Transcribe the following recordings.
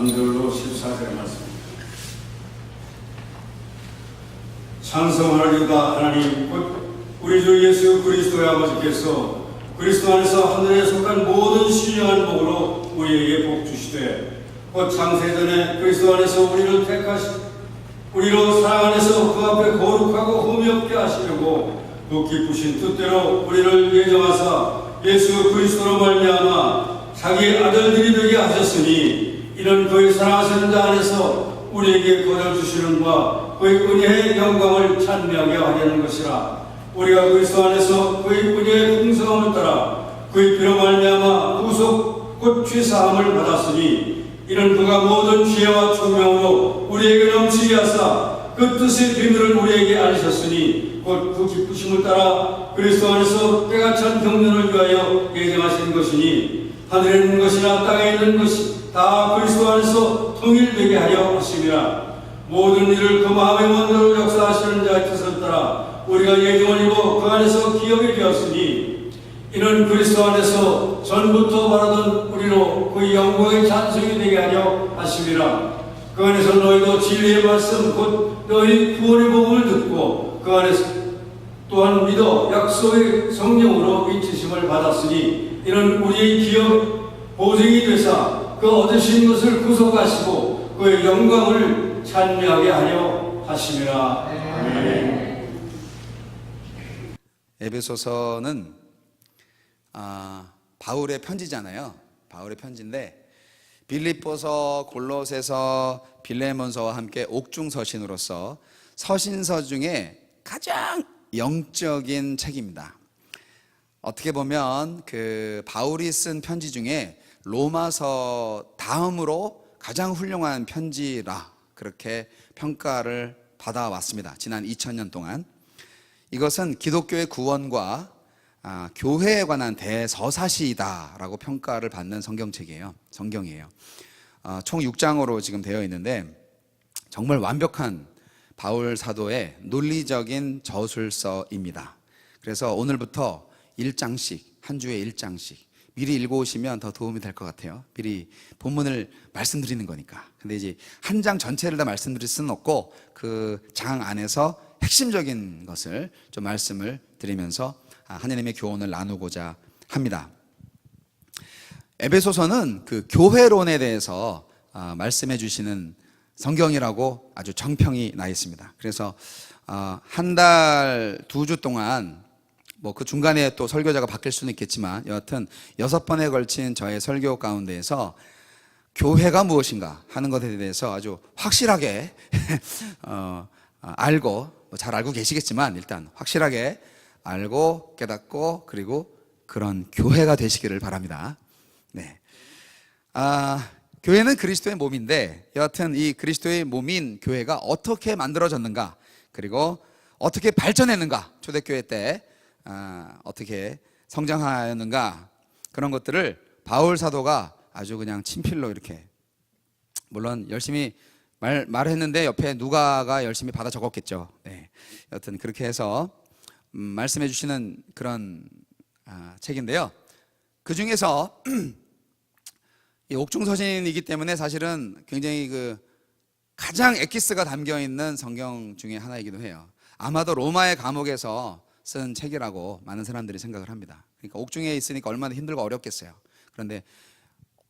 3절로 14절의 말씀. 찬송하나이다. 하나님 곧 우리 주 예수 그리스도의 아버지께서 그리스도 안에서 하늘에 속한 모든 신령한 복으로 우리에게 복 주시되 곧 창세전에 그리스도 안에서 우리를 택하시고 우리로 사랑 안에서 그 앞에 거룩하고 흠이 없게 하시려고 그 기쁘신 뜻대로 우리를 예정하사 예수 그리스도로 말미암아 자기 아들들이 되게 하셨으니 이는 그의 사랑하시는 자 안에서 우리에게 거저 주시는 바 그의 은혜의 영광을 찬미하게 하려는 것이라. 우리가 그리스도 안에서 그의 은혜의 풍성함을 따라 그의 피로 말미암아 구속 곧 죄사함을 받았으니 이는 그가 모든 지혜와 총명으로 우리에게 넘치게 하사 그 뜻의 비밀을 우리에게 알리셨으니 곧 그 기쁘심을 따라 그리스도 안에서 때가 찬 경륜을 위하여 예정하신 것이니 하늘에 있는 것이나 땅에 있는 것이 다 그리스도 안에서 통일되게 하려 하심이라. 모든 일을 그 마음의 원대로 역사하시는 자의 뜻을 따라 우리가 예정을 입어 그 안에서 기업이 되었으니 이는 그리스도 안에서 전부터 바라던 우리로 그 영광의 찬송이 되게 하려 하심이라. 그 안에서 너희도 진리의 말씀 곧 너희 구원의 복음을 듣고 그 안에서 또한 믿어 약속의 성령으로 인치심을 받았으니 이는 우리의 기업 보증이 되사 그 얻으신 것을 구속하시고 그의 영광을 찬미하게 하려 하심이라. 아멘. 에베소서는 바울의 편지잖아요. 바울의 편지인데 빌립보서, 골로새서, 빌레몬서와 함께 옥중서신으로서 서신서 중에 가장 영적인 책입니다. 어떻게 보면 그 바울이 쓴 편지 중에 로마서 다음으로 가장 훌륭한 편지라 그렇게 평가를 받아왔습니다. 지난 2000년 동안. 이것은 기독교의 구원과 교회에 관한 대서사시다라고 평가를 받는 성경이에요. 총 6장으로 지금 되어 있는데 정말 완벽한 바울 사도의 논리적인 저술서입니다. 그래서 오늘부터 1장씩, 한 주에 1장씩 미리 읽어오시면 더 도움이 될 것 같아요. 미리 본문을 말씀드리는 거니까. 근데 이제 한 장 전체를 다 말씀드릴 수는 없고 그 장 안에서 핵심적인 것을 좀 말씀을 드리면서 하나님의 교훈을 나누고자 합니다. 에베소서는 그 교회론에 대해서 말씀해 주시는 성경이라고 아주 정평이 나 있습니다. 그래서 한 달, 2주 동안 뭐 그 중간에 또 설교자가 바뀔 수는 있겠지만 여하튼 6번에 걸친 저의 설교 가운데에서 교회가 무엇인가 하는 것에 대해서 아주 확실하게 알고 잘 알고 계시겠지만 일단 확실하게 알고 깨닫고 그리고 그런 교회가 되시기를 바랍니다. 네. 교회는 그리스도의 몸인데 여하튼 이 그리스도의 몸인 교회가 어떻게 만들어졌는가 그리고 어떻게 발전했는가 초대교회 때 어떻게 성장하였는가 그런 것들을 바울 사도가 아주 그냥 친필로 이렇게 물론 열심히 말했는데 옆에 누가가 열심히 받아 적었겠죠. 네. 여하튼 그렇게 해서 말씀해 주시는 그런 책인데요. 그 중에서 이 옥중서신이기 때문에 사실은 굉장히 그 가장 엑기스가 담겨 있는 성경 중에 하나이기도 해요. 아마도 로마의 감옥에서 쓴 책이라고 많은 사람들이 생각을 합니다. 그러니까 옥중에 있으니까 얼마나 힘들고 어렵겠어요. 그런데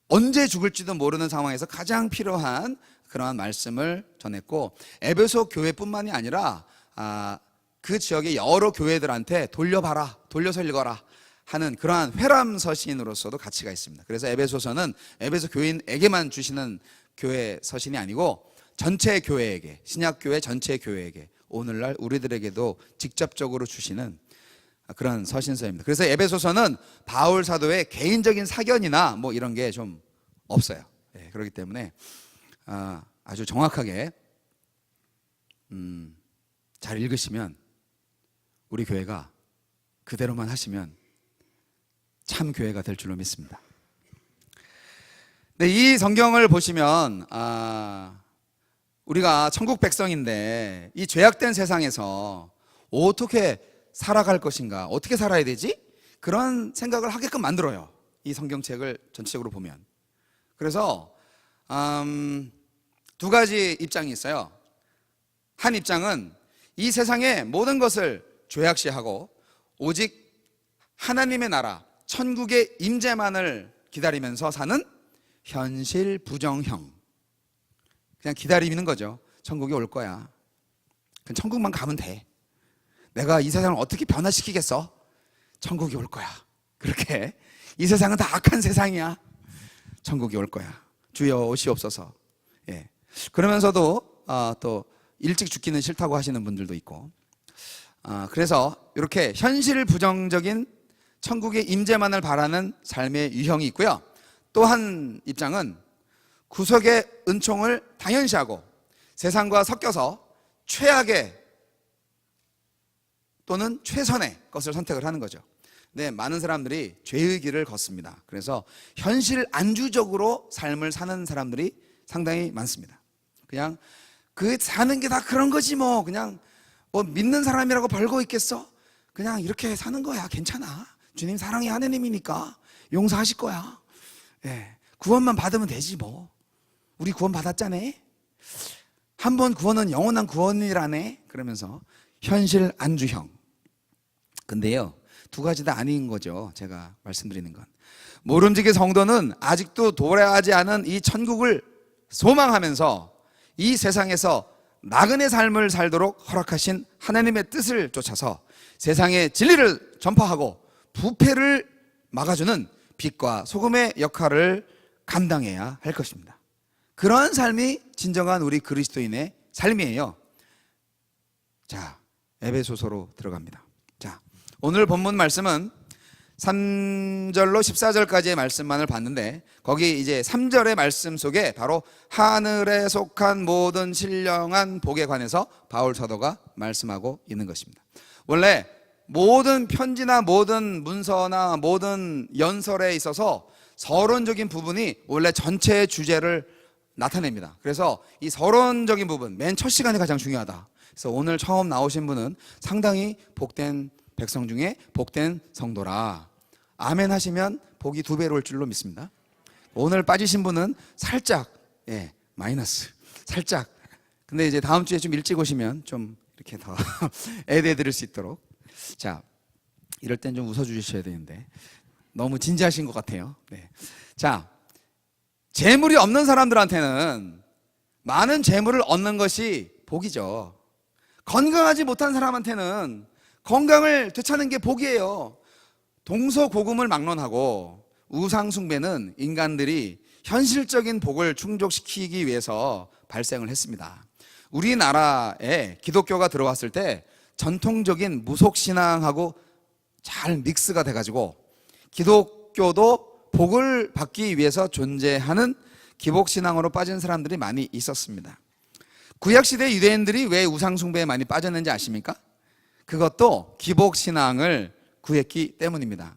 언제 죽을지도 모르는 상황에서 가장 필요한 그러한 말씀을 전했고 에베소 교회뿐만이 아니라 그 지역의 여러 교회들한테 돌려봐라, 돌려서 읽어라 하는 그러한 회람 서신으로서도 가치가 있습니다. 그래서 에베소서는 에베소 교인에게만 주시는 교회 서신이 아니고 전체 교회에게, 신약교회 전체 교회에게 오늘날 우리들에게도 직접적으로 주시는 그런 서신서입니다. 그래서 에베소서는 바울 사도의 개인적인 사견이나 뭐 이런 게 좀 없어요. 네, 그렇기 때문에 아주 정확하게 잘 읽으시면 우리 교회가 그대로만 하시면 참 교회가 될 줄로 믿습니다. 네, 이 성경을 보시면 우리가 천국 백성인데 이 죄악된 세상에서 어떻게 살아갈 것인가, 어떻게 살아야 되지? 그런 생각을 하게끔 만들어요. 이 성경책을 전체적으로 보면. 그래서 두 가지 입장이 있어요. 한 입장은 이 세상의 모든 것을 죄악시하고 오직 하나님의 나라, 천국의 임재만을 기다리면서 사는 현실 부정형. 그냥 기다리는 거죠. 천국이 올 거야. 그냥 천국만 가면 돼. 내가 이 세상을 어떻게 변화시키겠어? 천국이 올 거야. 그렇게 이 세상은 다 악한 세상이야. 천국이 올 거야. 주여 오시옵소서. 예. 그러면서도 또 일찍 죽기는 싫다고 하시는 분들도 있고, 그래서 이렇게 현실 부정적인 천국의 임재만을 바라는 삶의 유형이 있고요. 또 한 입장은 구속의 은총을 당연시하고 세상과 섞여서 최악의 또는 최선의 것을 선택을 하는 거죠. 네, 많은 사람들이 죄의 길을 걷습니다. 그래서 현실 안주적으로 삶을 사는 사람들이 상당히 많습니다. 그냥 그 사는 게 다 그런 거지 뭐, 그냥 뭐 믿는 사람이라고 벌고 있겠어? 그냥 이렇게 사는 거야. 괜찮아. 주님 사랑의 하느님이니까 용서하실 거야. 예, 구원만 받으면 되지 뭐. 우리 구원 받았잖아. 한 번 구원은 영원한 구원이라네. 그러면서 현실 안주형. 근데요, 두 가지 다 아닌 거죠. 제가 말씀드리는 건, 모름지기 성도는 아직도 도래하지 않은 이 천국을 소망하면서 이 세상에서 나그네 삶을 살도록 허락하신 하나님의 뜻을 쫓아서 세상의 진리를 전파하고 부패를 막아주는 빛과 소금의 역할을 감당해야 할 것입니다. 그러한 삶이 진정한 우리 그리스도인의 삶이에요. 자, 에베소서로 들어갑니다. 자, 오늘 본문 말씀은 3절로 14절까지의 말씀만을 봤는데, 거기 이제 3절의 말씀 속에 바로 하늘에 속한 모든 신령한 복에 관해서 바울 사도가 말씀하고 있는 것입니다. 원래 모든 편지나 모든 문서나 모든 연설에 있어서 서론적인 부분이 원래 전체의 주제를 나타냅니다. 그래서 이 서론적인 부분, 맨 첫 시간이 가장 중요하다. 그래서 오늘 처음 나오신 분은 상당히 복된 백성 중에 복된 성도라, 아멘 하시면 복이 2배로 올 줄로 믿습니다. 오늘 빠지신 분은 살짝, 마이너스, 살짝. 근데 이제 다음 주에 좀 일찍 오시면 좀 이렇게 더 애드해 드릴 수 있도록. 자, 이럴 땐 좀 웃어주셔야 되는데 너무 진지하신 것 같아요. 네. 자, 재물이 없는 사람들한테는 많은 재물을 얻는 것이 복이죠. 건강하지 못한 사람한테는 건강을 되찾는 게 복이에요. 동서고금을 막론하고 우상숭배는 인간들이 현실적인 복을 충족시키기 위해서 발생을 했습니다. 우리나라에 기독교가 들어왔을 때 전통적인 무속신앙하고 잘 믹스가 돼가지고 기독교도 복을 받기 위해서 존재하는 기복신앙으로 빠진 사람들이 많이 있었습니다. 구약시대 유대인들이 왜 우상숭배에 많이 빠졌는지 아십니까? 그것도 기복신앙을 구했기 때문입니다.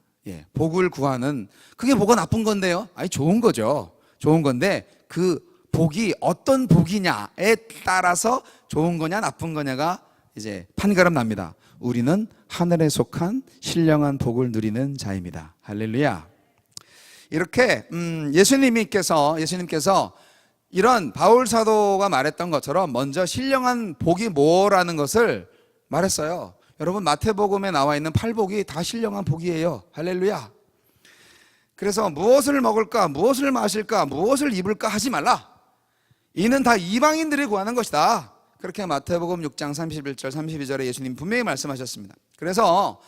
복을 구하는, 그게 뭐가 나쁜 건데요? 아니, 좋은 거죠. 좋은 건데 그 복이 어떤 복이냐에 따라서 좋은 거냐 나쁜 거냐가 이제 판가름 납니다. 우리는 하늘에 속한 신령한 복을 누리는 자입니다. 할렐루야. 이렇게 예수님께서 이런 바울 사도가 말했던 것처럼 먼저 신령한 복이 뭐라는 것을 말했어요. 여러분, 마태복음에 나와 있는 8복이 다 신령한 복이에요. 할렐루야. 그래서 무엇을 먹을까, 무엇을 마실까, 무엇을 입을까 하지 말라. 이는 다 이방인들이 구하는 것이다. 그렇게 마태복음 6장 31절 32절에 예수님 분명히 말씀하셨습니다. 그래서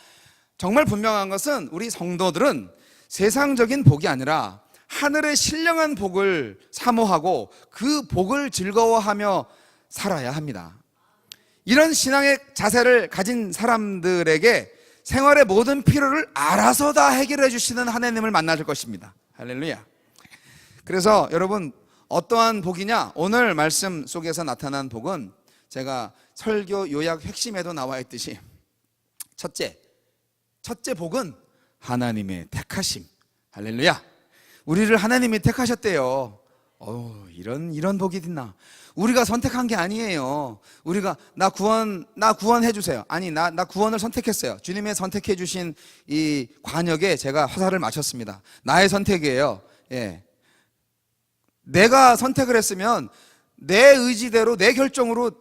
정말 분명한 것은 우리 성도들은 세상적인 복이 아니라 하늘의 신령한 복을 사모하고 그 복을 즐거워하며 살아야 합니다. 이런 신앙의 자세를 가진 사람들에게 생활의 모든 필요를 알아서 다 해결해 주시는 하나님을 만나실 것입니다. 할렐루야. 그래서 여러분, 어떠한 복이냐? 오늘 말씀 속에서 나타난 복은 제가 설교 요약 핵심에도 나와 있듯이 첫째 복은 하나님의 택하심. 할렐루야. 우리를 하나님이 택하셨대요. 이런 복이 있나? 우리가 선택한 게 아니에요. 우리가 나 구원해 주세요. 아니, 나 구원을 선택했어요. 주님의 선택해 주신 이 관역에 제가 화살을 맞췄습니다. 나의 선택이에요. 내가 선택을 했으면 내 의지대로 내 결정으로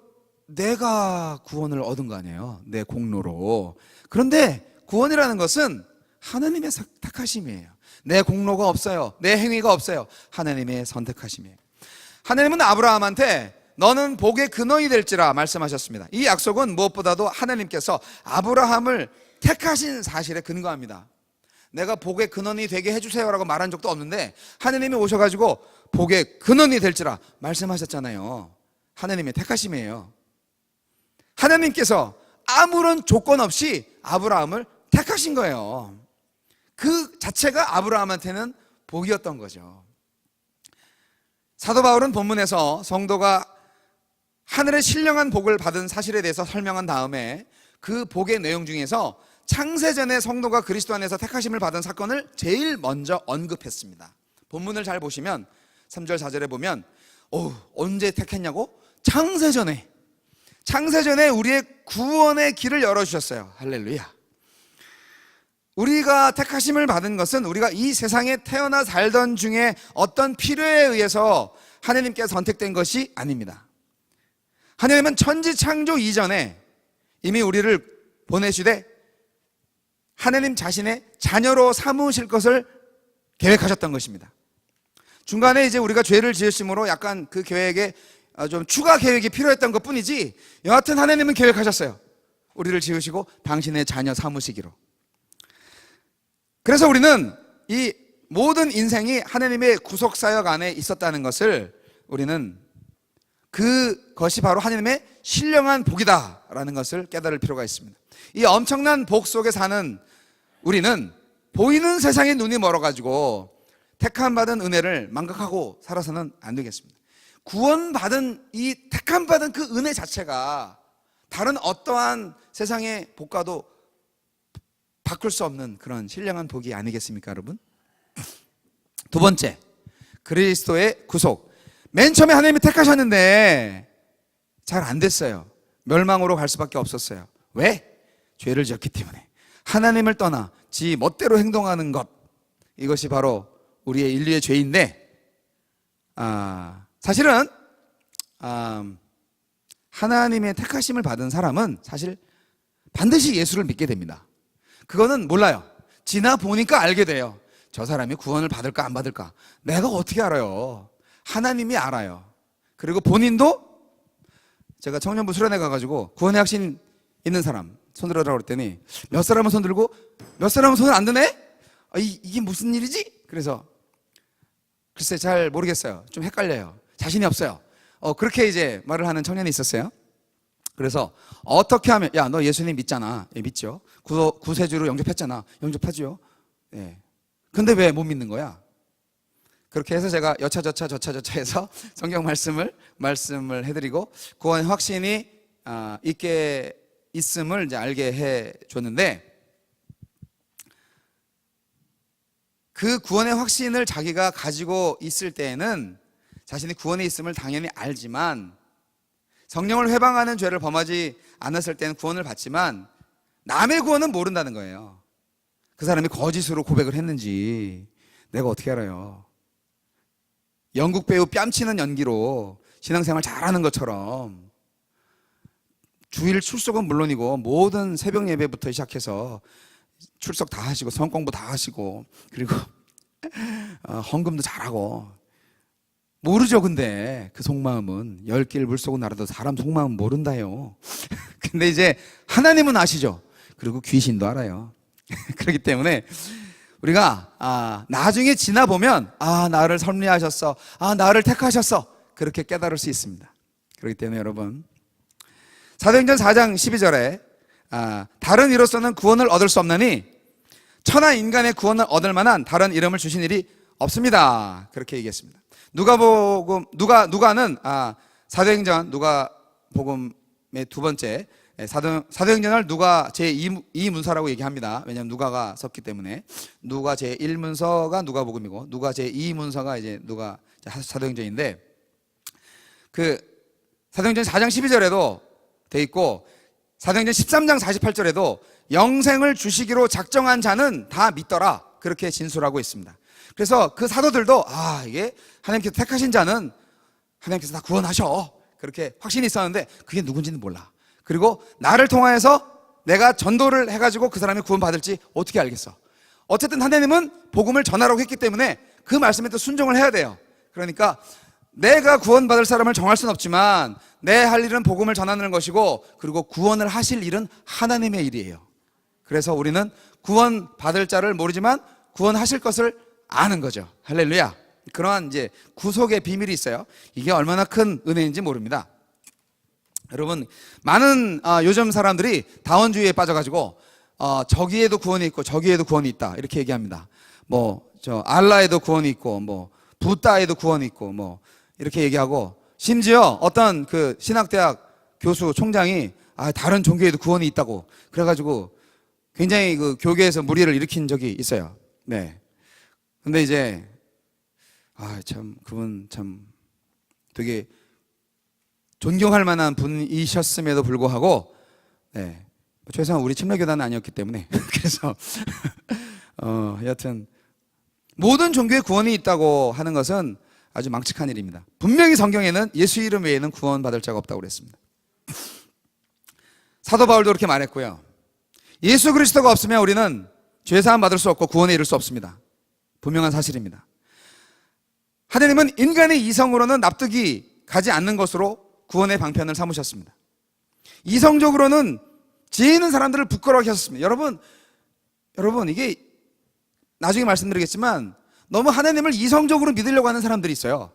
내가 구원을 얻은 거 아니에요. 내 공로로. 그런데 구원이라는 것은 하나님의 택하심이에요. 내 공로가 없어요. 내 행위가 없어요. 하나님의 선택하심이에요. 하나님은 아브라함한테 너는 복의 근원이 될지라 말씀하셨습니다. 이 약속은 무엇보다도 하나님께서 아브라함을 택하신 사실에 근거합니다. 내가 복의 근원이 되게 해주세요라고 말한 적도 없는데 하나님이 오셔가지고 복의 근원이 될지라 말씀하셨잖아요. 하나님의 택하심이에요. 하나님께서 아무런 조건 없이 아브라함을 택하신 거예요. 그 자체가 아브라함한테는 복이었던 거죠. 사도 바울은 본문에서 성도가 하늘의 신령한 복을 받은 사실에 대해서 설명한 다음에 그 복의 내용 중에서 창세전에 성도가 그리스도 안에서 택하심을 받은 사건을 제일 먼저 언급했습니다. 본문을 잘 보시면 3절 4절에 보면 언제 택했냐고? 창세전에 우리의 구원의 길을 열어주셨어요. 할렐루야. 우리가 택하심을 받은 것은 우리가 이 세상에 태어나 살던 중에 어떤 필요에 의해서 하나님께 선택된 것이 아닙니다. 하나님은 천지창조 이전에 이미 우리를 보내시되 하나님 자신의 자녀로 삼으실 것을 계획하셨던 것입니다. 중간에 이제 우리가 죄를 지으심으로 약간 그 계획에 좀 추가 계획이 필요했던 것 뿐이지, 여하튼 하나님은 계획하셨어요. 우리를 지으시고 당신의 자녀 삼으시기로. 그래서 우리는 이 모든 인생이 하나님의 구속사역 안에 있었다는 것을 우리는 그것이 바로 하나님의 신령한 복이다라는 것을 깨달을 필요가 있습니다. 이 엄청난 복 속에 사는 우리는 보이는 세상에 눈이 멀어가지고 택함받은 은혜를 망각하고 살아서는 안 되겠습니다. 구원받은 이 택함받은 그 은혜 자체가 다른 어떠한 세상의 복과도 바꿀 수 없는 그런 신령한 복이 아니겠습니까, 여러분? 두 번째, 그리스도의 구속. 맨 처음에 하나님이 택하셨는데 잘 안 됐어요. 멸망으로 갈 수밖에 없었어요. 왜? 죄를 지었기 때문에. 하나님을 떠나 지 멋대로 행동하는 것, 이것이 바로 우리의 인류의 죄인데, 사실은 하나님의 택하심을 받은 사람은 사실 반드시 예수를 믿게 됩니다. 그거는 몰라요. 지나 보니까 알게 돼요. 저 사람이 구원을 받을까 안 받을까 내가 어떻게 알아요? 하나님이 알아요. 그리고 본인도, 제가 청년부 수련회 가가지고 구원의 확신 있는 사람 손들어라고 그랬더니 몇 사람은 손 들고 몇 사람은 손을 안 드네? 이게 무슨 일이지? 그래서 글쎄 잘 모르겠어요. 좀 헷갈려요. 자신이 없어요. 그렇게 이제 말을 하는 청년이 있었어요. 그래서 어떻게 하면, 야, 너 예수님 믿잖아. 예, 믿죠. 구세주로 영접했잖아. 영접하죠. 예. 근데 왜 못 믿는 거야? 그렇게 해서 제가 여차저차 해서 성경 말씀을 해드리고 구원 확신이 있게 있음을 이제 알게 해 줬는데, 그 구원의 확신을 자기가 가지고 있을 때에는 자신이 구원에 있음을 당연히 알지만, 성령을 회방하는 죄를 범하지 않았을 때는 구원을 받지만 남의 구원은 모른다는 거예요. 그 사람이 거짓으로 고백을 했는지 내가 어떻게 알아요? 영국 배우 뺨치는 연기로 신앙생활 잘하는 것처럼 주일 출석은 물론이고 모든 새벽 예배부터 시작해서 출석 다 하시고 성공부 다 하시고 그리고 헌금도 잘하고 모르죠. 근데 그 속마음은 10길 물속은 알아도 사람 속마음 모른다요. 근데 이제 하나님은 아시죠. 그리고 귀신도 알아요. 그렇기 때문에 우리가 나중에 지나보면 나를 섭리하셨어, 나를 택하셨어, 그렇게 깨달을 수 있습니다. 그렇기 때문에 여러분, 사도행전 4장 12절에 다른 이로서는 구원을 얻을 수 없나니 천하 인간의 구원을 얻을 만한 다른 이름을 주신 일이 없습니다. 그렇게 얘기했습니다. 누가는 사도행전 누가복음의 두 번째, 사도행전을 누가 제2문서라고 얘기합니다. 왜냐하면 누가가 썼기 때문에. 누가 제1문서가 누가복음이고 누가 제2문서가 이제 누가 사도행전인데, 그 사도행전 4장 12절에도 돼 있고 사도행전 13장 48절에도 영생을 주시기로 작정한 자는 다 믿더라, 그렇게 진술하고 있습니다. 그래서 그 사도들도 이게 하나님께서 택하신 자는 하나님께서 다 구원하셔, 그렇게 확신이 있었는데 그게 누군지는 몰라. 그리고 나를 통하여서 내가 전도를 해가지고 그 사람이 구원받을지 어떻게 알겠어? 어쨌든 하나님은 복음을 전하라고 했기 때문에 그 말씀에 또 순종을 해야 돼요. 그러니까 내가 구원받을 사람을 정할 수는 없지만 내 할 일은 복음을 전하는 것이고, 그리고 구원을 하실 일은 하나님의 일이에요. 그래서 우리는 구원받을 자를 모르지만 구원하실 것을 아는 거죠. 할렐루야. 그러한 이제 구속의 비밀이 있어요. 이게 얼마나 큰 은혜인지 모릅니다. 여러분, 많은 요즘 사람들이 다원주의에 빠져가지고 저기에도 구원이 있고 저기에도 구원이 있다 이렇게 얘기합니다. 저 알라에도 구원이 있고 부다에도 구원이 있고 이렇게 얘기하고, 심지어 어떤 그 신학대학 교수 총장이 다른 종교에도 구원이 있다고 그래가지고 굉장히 그 교계에서 무리를 일으킨 적이 있어요. 네. 근데 이제 그분 참 되게 존경할 만한 분이셨음에도 불구하고, 네, 최소한 우리 침례교단은 아니었기 때문에 그래서 여하튼 모든 종교에 구원이 있다고 하는 것은 아주 망측한 일입니다. 분명히 성경에는 예수 이름 외에는 구원받을 자가 없다고 그랬습니다. 사도 바울도 그렇게 말했고요. 예수 그리스도가 없으면 우리는 죄사함 받을 수 없고 구원에 이를 수 없습니다. 분명한 사실입니다. 하나님은 인간의 이성으로는 납득이 가지 않는 것으로 구원의 방편을 삼으셨습니다. 이성적으로는 지혜 있는 사람들을 부끄러워하게 하셨습니다. 여러분 이게 나중에 말씀드리겠지만 너무 하나님을 이성적으로 믿으려고 하는 사람들이 있어요.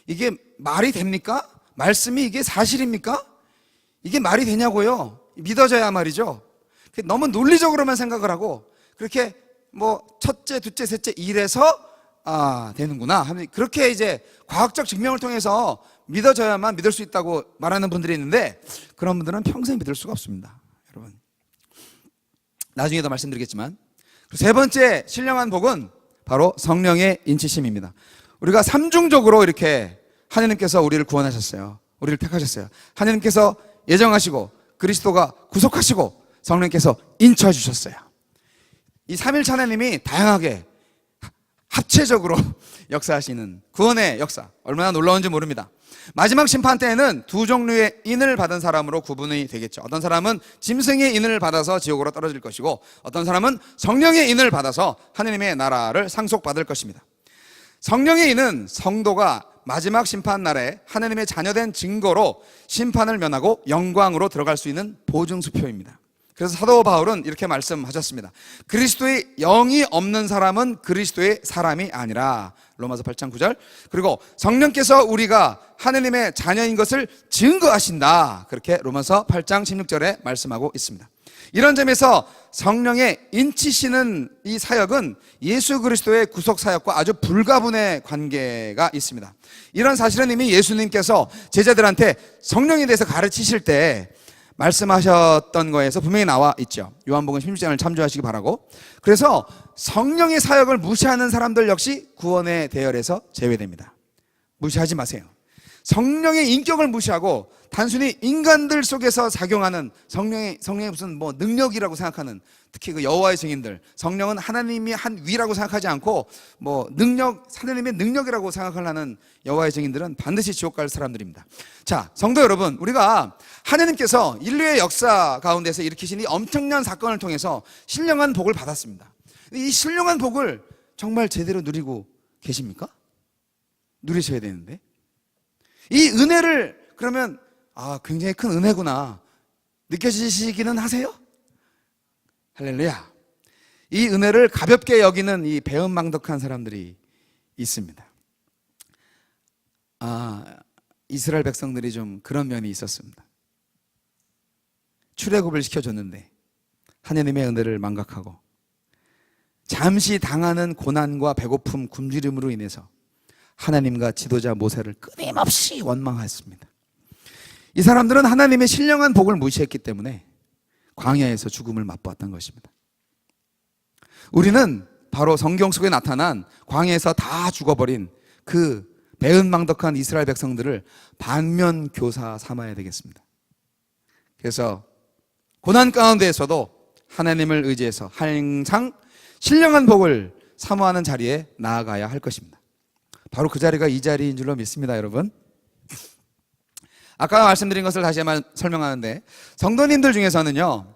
이게 말이 됩니까? 말씀이 이게 사실입니까? 이게 말이 되냐고요? 믿어져야 말이죠. 너무 논리적으로만 생각을 하고 그렇게 첫째, 둘째, 셋째 이래서 되는구나, 그렇게 이제 과학적 증명을 통해서 믿어져야만 믿을 수 있다고 말하는 분들이 있는데, 그런 분들은 평생 믿을 수가 없습니다. 여러분, 나중에도 말씀드리겠지만, 세 번째 신령한 복은 바로 성령의 인치심입니다. 우리가 삼중적으로 이렇게 하나님께서 우리를 구원하셨어요. 우리를 택하셨어요. 하나님께서 예정하시고, 그리스도가 구속하시고, 성령께서 인쳐 주셨어요. 이 삼일체 하나님이 다양하게 합체적으로 역사하시는 구원의 역사, 얼마나 놀라운지 모릅니다. 마지막 심판 때에는 두 종류의 인을 받은 사람으로 구분이 되겠죠. 어떤 사람은 짐승의 인을 받아서 지옥으로 떨어질 것이고, 어떤 사람은 성령의 인을 받아서 하나님의 나라를 상속받을 것입니다. 성령의 인은 성도가 마지막 심판 날에 하나님의 자녀된 증거로 심판을 면하고 영광으로 들어갈 수 있는 보증수표입니다. 그래서 사도 바울은 이렇게 말씀하셨습니다. 그리스도의 영이 없는 사람은 그리스도의 사람이 아니라, 로마서 8장 9절. 그리고 성령께서 우리가 하나님의 자녀인 것을 증거하신다, 그렇게 로마서 8장 16절에 말씀하고 있습니다. 이런 점에서 성령의 인치시는 이 사역은 예수 그리스도의 구속 사역과 아주 불가분의 관계가 있습니다. 이런 사실은 이미 예수님께서 제자들한테 성령에 대해서 가르치실 때 말씀하셨던 거에서 분명히 나와 있죠. 요한복음 16장을 참조하시기 바라고. 그래서 성령의 사역을 무시하는 사람들 역시 구원의 대열에서 제외됩니다. 무시하지 마세요. 성령의 인격을 무시하고 단순히 인간들 속에서 작용하는 성령의 무슨 능력이라고 생각하는, 특히 그 여호와의 증인들, 성령은 하나님이 한 위라고 생각하지 않고 하나님의 능력이라고 생각하는 여호와의 증인들은 반드시 지옥 갈 사람들입니다. 자, 성도 여러분, 우리가 하나님께서 인류의 역사 가운데서 일으키신 이 엄청난 사건을 통해서 신령한 복을 받았습니다. 이 신령한 복을 정말 제대로 누리고 계십니까? 누리셔야 되는데, 이 은혜를 그러면 굉장히 큰 은혜구나 느껴지시기는 하세요? 할렐루야. 이 은혜를 가볍게 여기는 이 배은망덕한 사람들이 있습니다. 이스라엘 백성들이 좀 그런 면이 있었습니다. 출애굽을 시켜줬는데 하나님의 은혜를 망각하고 잠시 당하는 고난과 배고픔, 굶주림으로 인해서 하나님과 지도자 모세를 끊임없이 원망했습니다. 이 사람들은 하나님의 신령한 복을 무시했기 때문에 광야에서 죽음을 맛보았던 것입니다. 우리는 바로 성경 속에 나타난 광야에서 다 죽어버린 그 배은망덕한 이스라엘 백성들을 반면교사 삼아야 되겠습니다. 그래서 고난 가운데에서도 하나님을 의지해서 항상 신령한 복을 사모하는 자리에 나아가야 할 것입니다. 바로 그 자리가 이 자리인 줄로 믿습니다, 여러분. 아까 말씀드린 것을 다시 한번 설명하는데, 성도님들 중에서는요,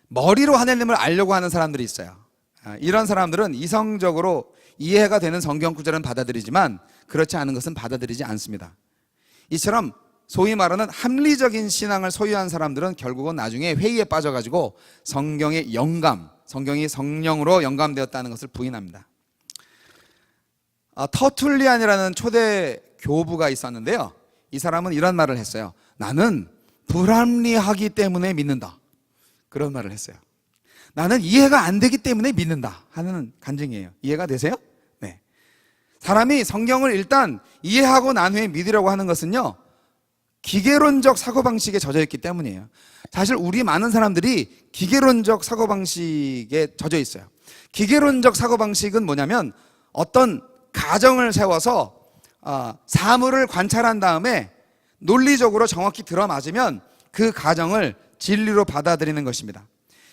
머리로 하나님을 알려고 하는 사람들이 있어요. 이런 사람들은 이성적으로 이해가 되는 성경 구절은 받아들이지만 그렇지 않은 것은 받아들이지 않습니다. 이처럼 소위 말하는 합리적인 신앙을 소유한 사람들은 결국은 나중에 회의에 빠져가지고 성경의 영감, 성경이 성령으로 영감되었다는 것을 부인합니다. 터툴리안이라는 초대 교부가 있었는데요, 이 사람은 이런 말을 했어요. 나는 불합리하기 때문에 믿는다, 그런 말을 했어요. 나는 이해가 안 되기 때문에 믿는다 하는 간증이에요. 이해가 되세요? 네. 사람이 성경을 일단 이해하고 난 후에 믿으려고 하는 것은요, 기계론적 사고방식에 젖어 있기 때문이에요. 사실 우리 많은 사람들이 기계론적 사고방식에 젖어 있어요. 기계론적 사고방식은 뭐냐면, 어떤 가정을 세워서 사물을 관찰한 다음에 논리적으로 정확히 들어맞으면 그 가정을 진리로 받아들이는 것입니다.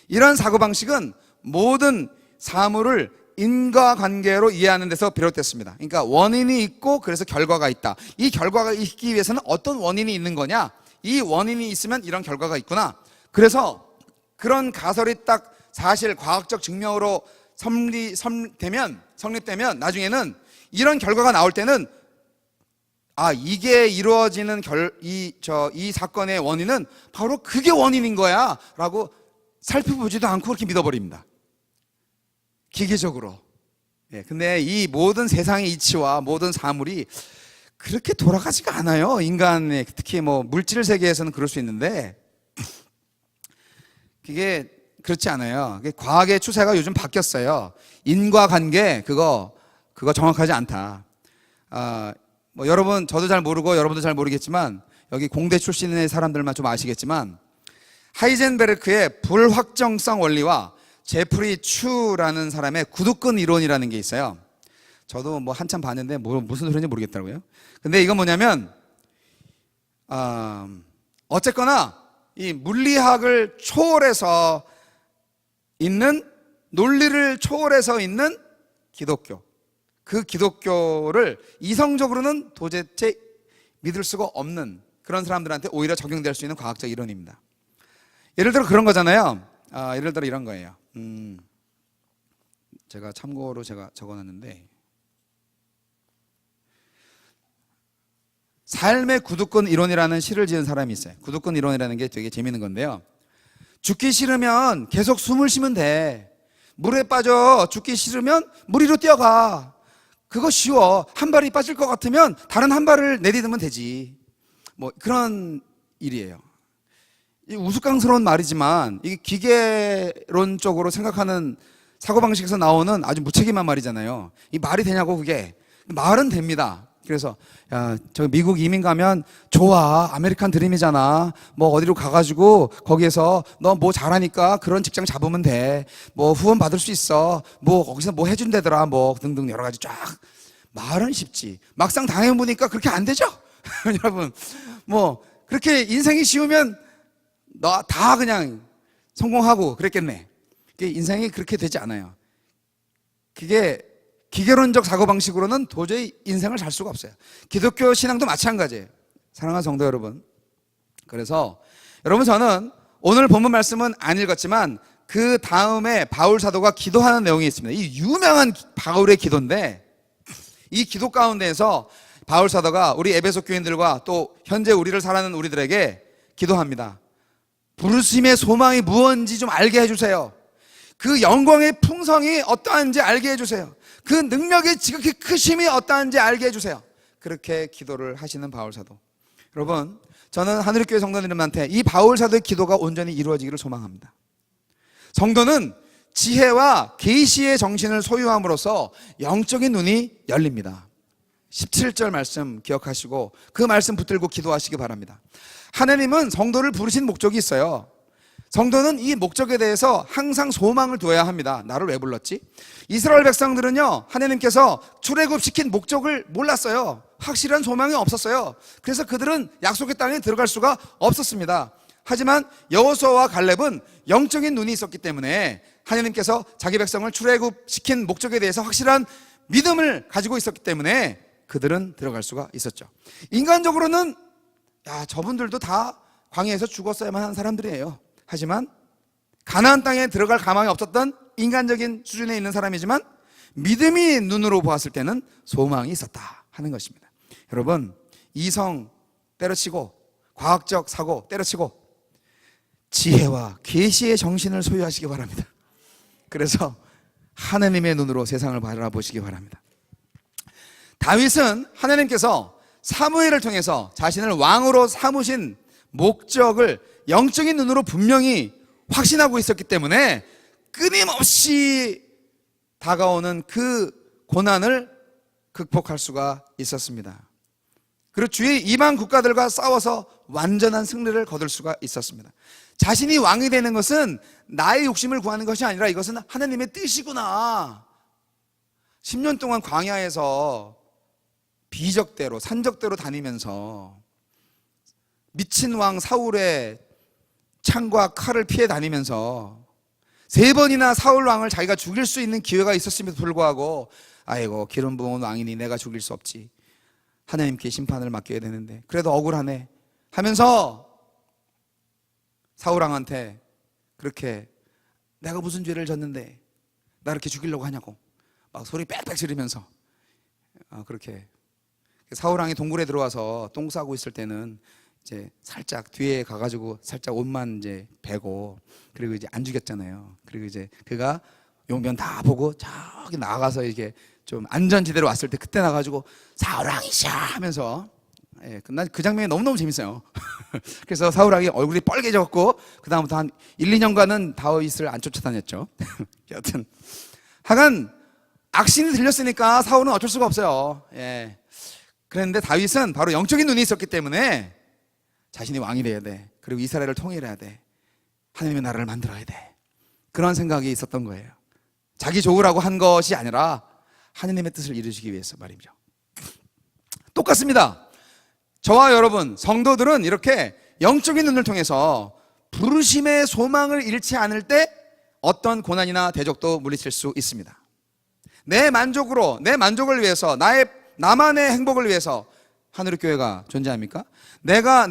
이런 사고방식은 모든 사물을 인과관계로 이해하는 데서 비롯됐습니다. 그러니까 원인이 있고 그래서 결과가 있다. 이 결과가 있기 위해서는 어떤 원인이 있는 거냐? 이 원인이 있으면 이런 결과가 있구나. 그래서 그런 가설이 딱 사실 과학적 증명으로 성립되면 나중에는 이런 결과가 나올 때는 이게 이루어지는 이 사건의 원인은 바로 그게 원인인 거야 라고 살펴보지도 않고 그렇게 믿어버립니다. 기계적으로. 근데 이 모든 세상의 이치와 모든 사물이 그렇게 돌아가지가 않아요. 인간의, 특히 물질 세계에서는 그럴 수 있는데, 그게 그렇지 않아요. 과학의 추세가 요즘 바뀌었어요. 인과관계 그거 정확하지 않다. 여러분, 저도 잘 모르고 여러분도 잘 모르겠지만, 여기 공대 출신의 사람들만 좀 아시겠지만, 하이젠베르크의 불확정성 원리와 제프리 추라는 사람의 구두끈 이론이라는 게 있어요. 저도 한참 봤는데 무슨 소리인지 모르겠더라고요. 근데 이건 뭐냐면, 어쨌거나 이 물리학을 초월해서 있는, 논리를 초월해서 있는 기독교, 그 기독교를 이성적으로는 도대체 믿을 수가 없는 그런 사람들한테 오히려 적용될 수 있는 과학적 이론입니다. 예를 들어 그런 거잖아요. 예를 들어 이런 거예요. 제가 참고로 적어놨는데, 삶의 구두끈 이론이라는 시를 지은 사람이 있어요. 구두끈 이론이라는 게 되게 재밌는 건데요, 죽기 싫으면 계속 숨을 쉬면 돼. 물에 빠져 죽기 싫으면 물 위로 뛰어가. 그거 쉬워. 한 발이 빠질 것 같으면 다른 한 발을 내딛으면 되지. 그런 일이에요. 우스꽝스러운 말이지만 이게 기계론적으로 생각하는 사고방식에서 나오는 아주 무책임한 말이잖아요. 이 말이 되냐고. 그게 말은 됩니다. 그래서 저 미국 이민 가면 좋아, 아메리칸 드림이잖아, 어디로 가가지고 거기에서 너 잘하니까 그런 직장 잡으면 돼, 후원 받을 수 있어, 거기서 해준다더라, 등등 여러 가지 쫙. 말은 쉽지, 막상 당해보니까 그렇게 안 되죠. 여러분, 그렇게 인생이 쉬우면 너 다 그냥 성공하고 그랬겠네. 인생이 그렇게 되지 않아요. 그게 기계론적 사고방식으로는 도저히 인생을 살 수가 없어요. 기독교 신앙도 마찬가지예요. 사랑하는 성도 여러분, 그래서 여러분, 저는 오늘 본문 말씀은 안 읽었지만 그 다음에 바울 사도가 기도하는 내용이 있습니다. 이 유명한 바울의 기도인데, 이 기도 가운데에서 바울 사도가 우리 에베소 교인들과 또 현재 우리를 사랑하는 우리들에게 기도합니다. 부르심의 소망이 무엇인지 좀 알게 해주세요. 그 영광의 풍성이 어떠한지 알게 해주세요. 그 능력의 지극히 크심이 어떠한지 알게 해주세요. 그렇게 기도를 하시는 바울 사도. 여러분, 저는 하늘교회 성도님한테 이 바울 사도의 기도가 온전히 이루어지기를 소망합니다. 성도는 지혜와 계시의 정신을 소유함으로써 영적인 눈이 열립니다. 17절 말씀 기억하시고 그 말씀 붙들고 기도하시기 바랍니다. 하나님은 성도를 부르신 목적이 있어요. 성도는 이 목적에 대해서 항상 소망을 두어야 합니다. 나를 왜 불렀지? 이스라엘 백성들은요, 하나님께서 출애굽시킨 목적을 몰랐어요. 확실한 소망이 없었어요. 그래서 그들은 약속의 땅에 들어갈 수가 없었습니다. 하지만 여호수아와 갈렙은 영적인 눈이 있었기 때문에 하나님께서 자기 백성을 출애굽시킨 목적에 대해서 확실한 믿음을 가지고 있었기 때문에 그들은 들어갈 수가 있었죠. 인간적으로는 저분들도 다 광야에서 죽었어야만 하는 사람들이에요. 하지만 가나안 땅에 들어갈 가망이 없었던 인간적인 수준에 있는 사람이지만 믿음이 눈으로 보았을 때는 소망이 있었다 하는 것입니다. 여러분, 이성 때려치고 과학적 사고 때려치고 지혜와 계시의 정신을 소유하시기 바랍니다. 그래서 하나님의 눈으로 세상을 바라보시기 바랍니다. 다윗은 하나님께서 사무엘을 통해서 자신을 왕으로 삼으신 목적을 영적인 눈으로 분명히 확신하고 있었기 때문에 끊임없이 다가오는 그 고난을 극복할 수가 있었습니다. 그리고 주위 이방 국가들과 싸워서 완전한 승리를 거둘 수가 있었습니다. 자신이 왕이 되는 것은 나의 욕심을 구하는 것이 아니라 이것은 하나님의 뜻이구나. 10년 동안 광야에서 비적대로 산적대로 다니면서 미친 왕 사울의 창과 칼을 피해 다니면서 3번이나 사울 왕을 자기가 죽일 수 있는 기회가 있었음에도 불구하고 아이고 기름 부은 왕이니 내가 죽일 수 없지, 하나님께 심판을 맡겨야 되는데 그래도 억울하네 하면서 사울 왕한테 그렇게 내가 무슨 죄를 졌는데 나 이렇게 죽이려고 하냐고 막 소리 빽빽 지르면서 그렇게 사울 왕이 동굴에 들어와서 똥 싸고 있을 때는 이제 살짝 뒤에 가가지고 살짝 옷만 이제 베고 그리고 이제 안 죽였잖아요. 그리고 이제 그가 용변 다 보고 저기 나가서 이게 좀 안전지대로 왔을 때 그때 나가지고 사울왕이시여 하면서 난 그 장면이 너무너무 재밌어요. 그래서 사울왕이 얼굴이 빨개졌고 그 다음부터 한 1, 2년간은 다윗을 안 쫓아다녔죠. 여튼 하여간 악신이 들렸으니까 사울은 어쩔 수가 없어요. 그런데 다윗은 바로 영적인 눈이 있었기 때문에 자신이 왕이 돼야 돼. 그리고 이스라엘을 통일해야 돼. 하나님의 나라를 만들어야 돼. 그런 생각이 있었던 거예요. 자기 좋으라고 한 것이 아니라 하나님의 뜻을 이루시기 위해서 말이죠. 똑같습니다. 저와 여러분 성도들은 이렇게 영적인 눈을 통해서 부르심의 소망을 잃지 않을 때 어떤 고난이나 대적도 물리칠 수 있습니다. 내 만족을 위해서 나만의 행복을 위해서 하늘의 교회가 존재합니까? 내가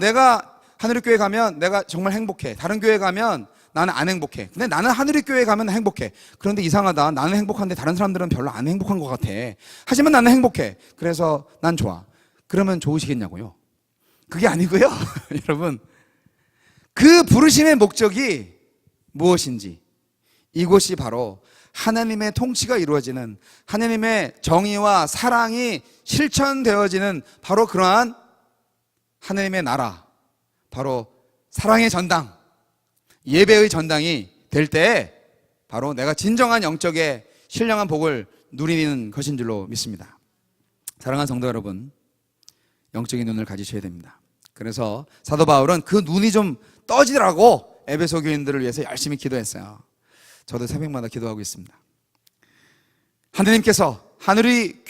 하늘의 교회 가면 내가 정말 행복해. 다른 교회 가면 나는 안 행복해. 근데 나는 하늘의 교회 가면 행복해. 그런데 이상하다. 나는 행복한데 다른 사람들은 별로 안 행복한 것 같아. 하지만 나는 행복해. 그래서 난 좋아. 그러면 좋으시겠냐고요? 그게 아니고요. 여러분, 그 부르심의 목적이 무엇인지, 이곳이 바로 하나님의 통치가 이루어지는, 하나님의 정의와 사랑이 실천되어지는 바로 그러한 하나님의 나라, 바로 사랑의 전당, 예배의 전당이 될 때 바로 내가 진정한 영적의 신령한 복을 누리는 것인 줄로 믿습니다. 사랑하는 성도 여러분, 영적인 눈을 가지셔야 됩니다. 그래서 사도 바울은 그 눈이 좀 떠지라고 에베소 교인들을 위해서 열심히 기도했어요. 저도 새벽마다 기도하고 있습니다. 하느님께서 하늘의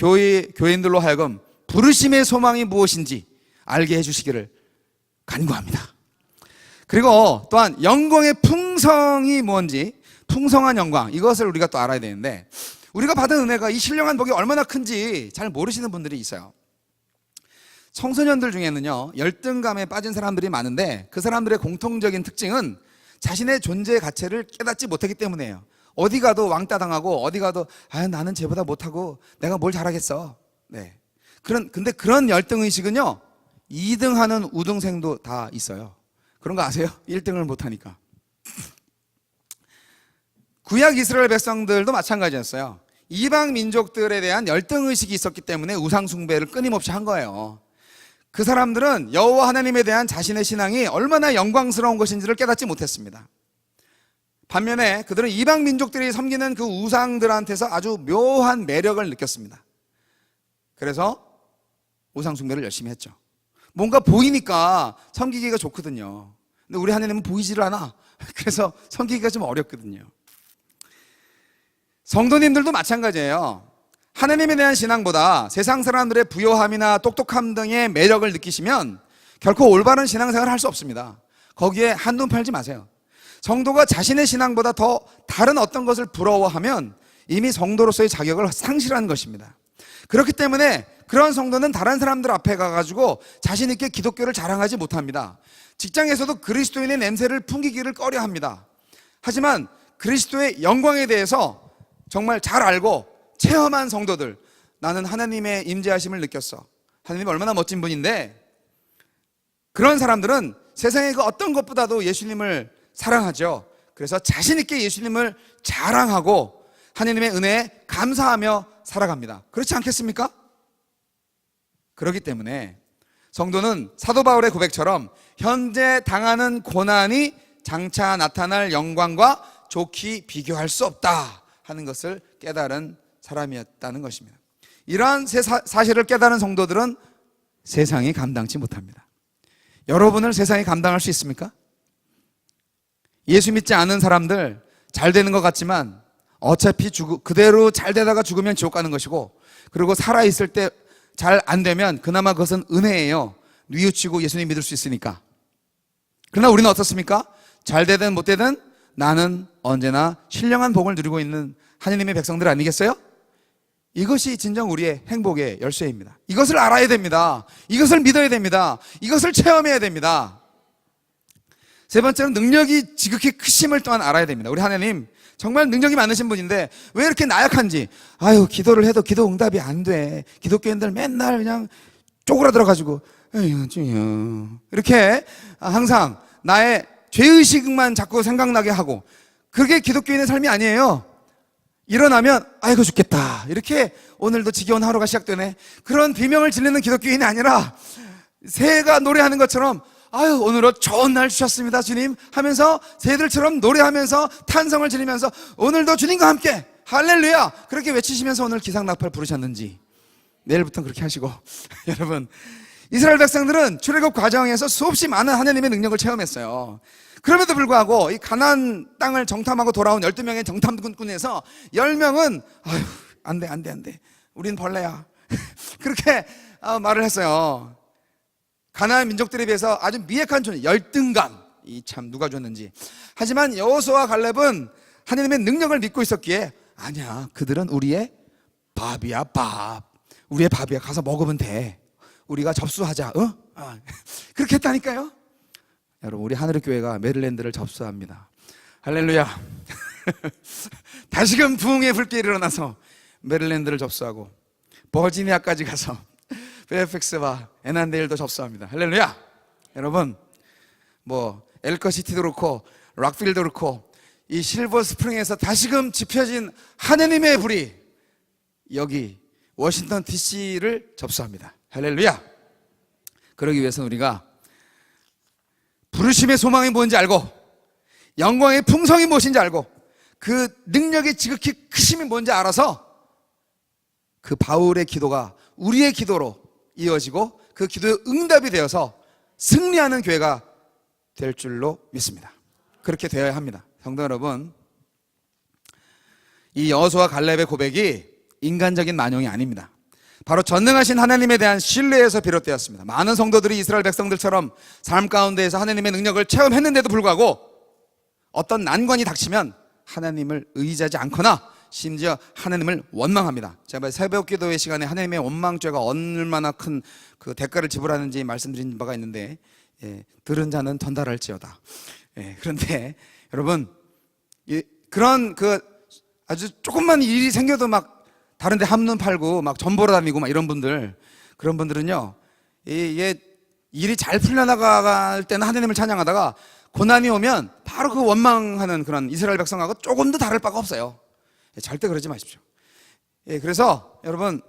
교인들로 하여금 부르심의 소망이 무엇인지 알게 해주시기를 간구합니다. 그리고 또한 영광의 풍성이 뭔지, 풍성한 영광, 이것을 우리가 또 알아야 되는데, 우리가 받은 은혜가 이 신령한 복이 얼마나 큰지 잘 모르시는 분들이 있어요. 청소년들 중에는요 열등감에 빠진 사람들이 많은데, 그 사람들의 공통적인 특징은 자신의 존재의 가치를 깨닫지 못하기 때문이에요. 어디 가도 왕따 당하고, 어디 가도 나는 쟤보다 못하고 내가 뭘 잘하겠어. 근데 그런 열등의식은요 2등하는 우등생도 다 있어요. 그런 거 아세요? 1등을 못하니까. 구약 이스라엘 백성들도 마찬가지였어요. 이방 민족들에 대한 열등의식이 있었기 때문에 우상 숭배를 끊임없이 한 거예요. 그 사람들은 여호와 하나님에 대한 자신의 신앙이 얼마나 영광스러운 것인지를 깨닫지 못했습니다. 반면에 그들은 이방 민족들이 섬기는 그 우상들한테서 아주 묘한 매력을 느꼈습니다. 그래서 우상 숭배를 열심히 했죠. 뭔가 보이니까 섬기기가 좋거든요. 근데 우리 하나님은 보이지를 않아. 그래서 섬기기가 좀 어렵거든요. 성도님들도 마찬가지예요. 하나님에 대한 신앙보다 세상 사람들의 부요함이나 똑똑함 등의 매력을 느끼시면 결코 올바른 신앙생활을 할 수 없습니다. 거기에 한눈 팔지 마세요. 성도가 자신의 신앙보다 더 다른 어떤 것을 부러워하면 이미 성도로서의 자격을 상실한 것입니다. 그렇기 때문에 그런 성도는 다른 사람들 앞에 가가지고 자신 있게 기독교를 자랑하지 못합니다. 직장에서도 그리스도인의 냄새를 풍기기를 꺼려합니다. 하지만 그리스도의 영광에 대해서 정말 잘 알고 체험한 성도들, 나는 하나님의 임재하심을 느꼈어, 하나님 얼마나 멋진 분인데, 그런 사람들은 세상의 그 어떤 것보다도 예수님을 사랑하죠. 그래서 자신 있게 예수님을 자랑하고 하나님의 은혜에 감사하며 살아갑니다. 그렇지 않겠습니까? 그렇기 때문에 성도는 사도 바울의 고백처럼 현재 당하는 고난이 장차 나타날 영광과 좋게 비교할 수 없다 하는 것을 깨달은 사람이었다는 것입니다. 이러한 사실을 깨달은 성도들은 세상이 감당치 못합니다. 여러분을 세상이 감당할 수 있습니까? 예수 믿지 않은 사람들 잘 되는 것 같지만 어차피 그대로 잘 되다가 죽으면 지옥 가는 것이고, 그리고 살아있을 때 잘 안 되면 그나마 그것은 은혜예요. 뉘우치고 예수님 믿을 수 있으니까. 그러나 우리는 어떻습니까? 잘 되든 못 되든 나는 언제나 신령한 복을 누리고 있는 하나님의 백성들 아니겠어요? 이것이 진정 우리의 행복의 열쇠입니다. 이것을 알아야 됩니다. 이것을 믿어야 됩니다. 이것을 체험해야 됩니다. 세 번째는 능력이 지극히 크심을 또한 알아야 됩니다. 우리 하나님 정말 능력이 많으신 분인데 왜 이렇게 나약한지, 아유 기도를 해도 기도 응답이 안 돼, 기독교인들 맨날 그냥 쪼그라들어가지고 에휴 주여 이렇게 항상 나의 죄의식만 자꾸 생각나게 하고, 그게 기독교인의 삶이 아니에요. 일어나면 아이고 죽겠다, 이렇게 오늘도 지겨운 하루가 시작되네, 그런 비명을 지르는 기독교인이 아니라 새가 노래하는 것처럼 아유 오늘은 좋은 날 주셨습니다 주님 하면서 새들처럼 노래하면서 탄성을 지르면서 오늘도 주님과 함께 할렐루야 그렇게 외치시면서 오늘 기상나팔 부르셨는지 내일부터는 그렇게 하시고 여러분, 이스라엘 백성들은 출애굽 과정에서 수없이 많은 하나님의 능력을 체험했어요. 그럼에도 불구하고 이 가나안 땅을 정탐하고 돌아온 12명의 정탐꾼에서 10명은 아유 안돼 우린 벌레야 그렇게 말을 했어요. 가나안 민족들에 비해서 아주 미약한 존재, 열등감, 이 참 누가 줬는지. 하지만 여호수아와 갈렙은 하나님의 능력을 믿고 있었기에 아니야 그들은 우리의 밥이야 밥, 우리의 밥이야 가서 먹으면 돼, 우리가 접수하자, 그렇게 했다니까요. 여러분, 우리 하늘의 교회가 메릴랜드를 접수합니다. 할렐루야. 다시금 부흥의 불길이 일어나서 메릴랜드를 접수하고 버지니아까지 가서 페어팩스와 애난데일도 접수합니다. 할렐루야. 여러분, 뭐 엘커시티도 그렇고 락필도 그렇고 이 실버 스프링에서 다시금 지펴진 하나님의 불이 여기 워싱턴 DC를 접수합니다. 할렐루야. 그러기 위해서는 우리가 부르심의 소망이 뭔지 알고 영광의 풍성이 무엇인지 알고 그 능력의 지극히 크심이 뭔지 알아서 그 바울의 기도가 우리의 기도로 이어지고 그 기도의 응답이 되어서 승리하는 교회가 될 줄로 믿습니다. 그렇게 되어야 합니다. 성도 여러분, 이 여호수아 갈렙의 고백이 인간적인 만용이 아닙니다. 바로 전능하신 하나님에 대한 신뢰에서 비롯되었습니다. 많은 성도들이 이스라엘 백성들처럼 삶 가운데에서 하나님의 능력을 체험했는데도 불구하고 어떤 난관이 닥치면 하나님을 의지하지 않거나 심지어 하나님을 원망합니다. 제가 새벽 기도회 시간에 하나님의 원망죄가 얼마나 큰 그 대가를 지불하는지 말씀드린 바가 있는데, 들은 자는 전달할지어다. 그런데 여러분, 그런 그 아주 조금만 일이 생겨도 막 다른데 한눈 팔고 막 전보러 다니고 막 이런 분들, 그런 분들은요, 일이 잘 풀려나갈 때는 하나님을 찬양하다가 고난이 오면 바로 그 원망하는 그런 이스라엘 백성하고 조금도 다를 바가 없어요. 절대 그러지 마십시오. 그래서 여러분,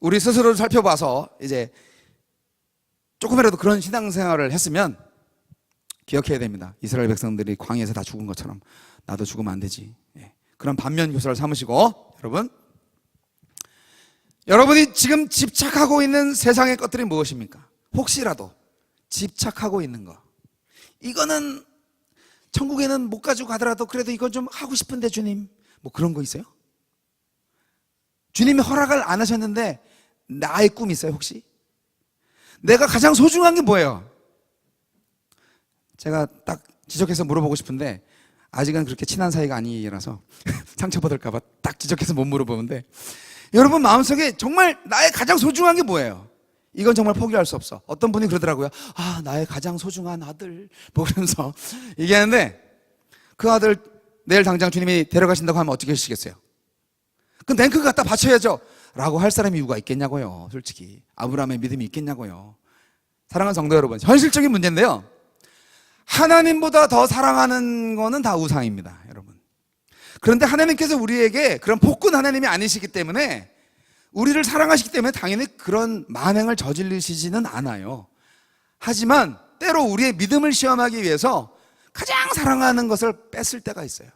우리 스스로를 살펴봐서 이제 조금이라도 그런 신앙생활을 했으면 기억해야 됩니다. 이스라엘 백성들이 광야에서 다 죽은 것처럼 나도 죽으면 안 되지. 그런 반면 교사를 삼으시고, 여러분이 지금 집착하고 있는 세상의 것들이 무엇입니까? 혹시라도 집착하고 있는 거, 이거는 천국에는 못 가지고 가더라도 그래도 이건 좀 하고 싶은데 주님, 뭐 그런 거 있어요? 주님이 허락을 안 하셨는데 나의 꿈이 있어요 혹시? 내가 가장 소중한 게 뭐예요? 제가 딱 지적해서 물어보고 싶은데 아직은 그렇게 친한 사이가 아니라서 상처받을까 봐 딱 지적해서 못 물어보는데, 여러분 마음속에 정말 나의 가장 소중한 게 뭐예요? 이건 정말 포기할 수 없어. 어떤 분이 그러더라고요. 아, 나의 가장 소중한 아들, 뭐 그러면서 얘기하는데, 그 아들 내일 당장 주님이 데려가신다고 하면 어떻게 하시겠어요? 그 랭크 갖다 바쳐야죠 라고 할 사람이 이유가 있겠냐고요. 솔직히 아브라함의 믿음이 있겠냐고요. 사랑하는 성도 여러분, 현실적인 문제인데요, 하나님보다 더 사랑하는 거는 다 우상입니다, 여러분. 그런데 하나님께서 우리에게 그런 폭군 하나님이 아니시기 때문에, 우리를 사랑하시기 때문에 당연히 그런 만행을 저지르시지는 않아요. 하지만 때로 우리의 믿음을 시험하기 위해서 가장 사랑하는 것을 뺐을 때가 있어요.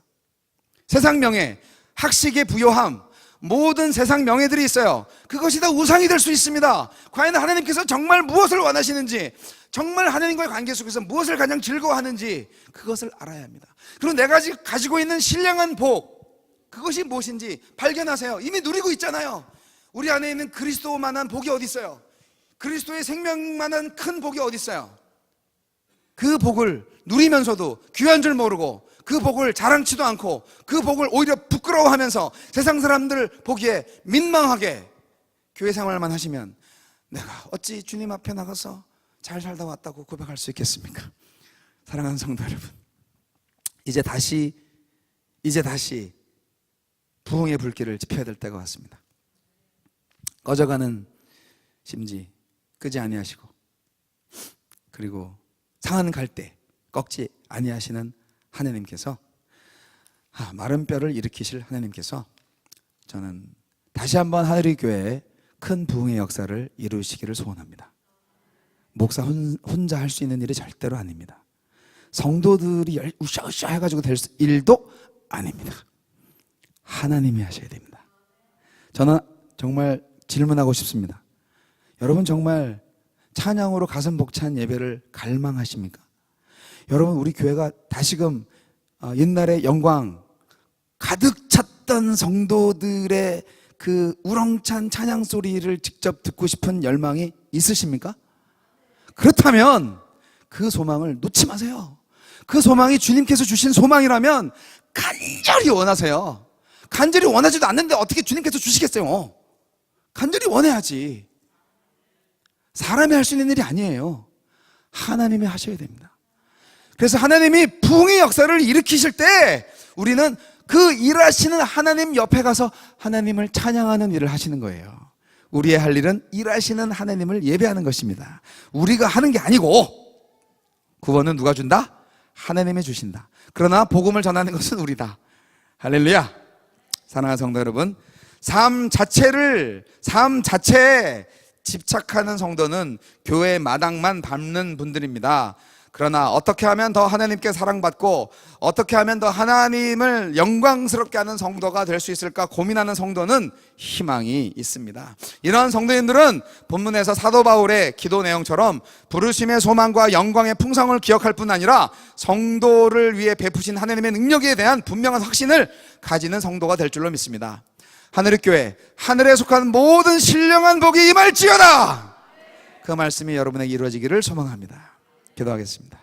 세상 명예, 학식의 부요함, 모든 세상 명예들이 있어요. 그것이 다 우상이 될 수 있습니다. 과연 하나님께서 정말 무엇을 원하시는지, 정말 하나님과의 관계 속에서 무엇을 가장 즐거워하는지 그것을 알아야 합니다. 그리고 내가 가지고 있는 신령한 복, 그것이 무엇인지 발견하세요. 이미 누리고 있잖아요. 우리 안에 있는 그리스도만한 복이 어디 있어요? 그리스도의 생명만한 큰 복이 어디 있어요? 그 복을 누리면서도 귀한 줄 모르고, 그 복을 자랑치도 않고, 그 복을 오히려 부끄러워하면서 세상 사람들 보기에 민망하게 교회 생활만 하시면 내가 어찌 주님 앞에 나가서 잘 살다 왔다고 고백할 수 있겠습니까? 사랑하는 성도 여러분, 이제 다시 부흥의 불길을 지펴야 될 때가 왔습니다. 꺼져가는 심지 끄지 아니하시고, 그리고 상한 갈대 꺾지 아니하시는 하나님께서, 마른 뼈를 일으키실 하나님께서, 저는 다시 한번 하늘의 교회에 큰 부흥의 역사를 이루시기를 소원합니다. 목사 혼자 할 수 있는 일이 절대로 아닙니다. 성도들이 으쌰으쌰 해가지고 될 일도 아닙니다. 하나님이 하셔야 됩니다. 저는 정말 질문하고 싶습니다. 여러분 정말 찬양으로 가슴 벅찬 예배를 갈망하십니까? 여러분, 우리 교회가 다시금 옛날의 영광 가득 찼던 성도들의 그 우렁찬 찬양 소리를 직접 듣고 싶은 열망이 있으십니까? 그렇다면 그 소망을 놓지 마세요. 그 소망이 주님께서 주신 소망이라면 간절히 원하세요. 간절히 원하지도 않는데 어떻게 주님께서 주시겠어요? 간절히 원해야지. 사람이 할 수 있는 일이 아니에요. 하나님이 하셔야 됩니다. 그래서 하나님이 부흥의 역사를 일으키실 때 우리는 그 일하시는 하나님 옆에 가서 하나님을 찬양하는 일을 하시는 거예요. 우리의 할 일은 일하시는 하나님을 예배하는 것입니다. 우리가 하는 게 아니고, 구원은 누가 준다? 하나님이 주신다. 그러나 복음을 전하는 것은 우리다. 할렐루야. 사랑하는 성도 여러분, 삶 자체에 집착하는 성도는 교회 마당만 밟는 분들입니다. 그러나 어떻게 하면 더 하나님께 사랑받고, 어떻게 하면 더 하나님을 영광스럽게 하는 성도가 될 수 있을까 고민하는 성도는 희망이 있습니다. 이러한 성도님들은 본문에서 사도 바울의 기도 내용처럼 부르심의 소망과 영광의 풍성을 기억할 뿐 아니라 성도를 위해 베푸신 하나님의 능력에 대한 분명한 확신을 가지는 성도가 될 줄로 믿습니다. 하늘의 교회, 하늘에 속한 모든 신령한 복이 임할지어다. 그 말씀이 여러분에게 이루어지기를 소망합니다. 기도하겠습니다.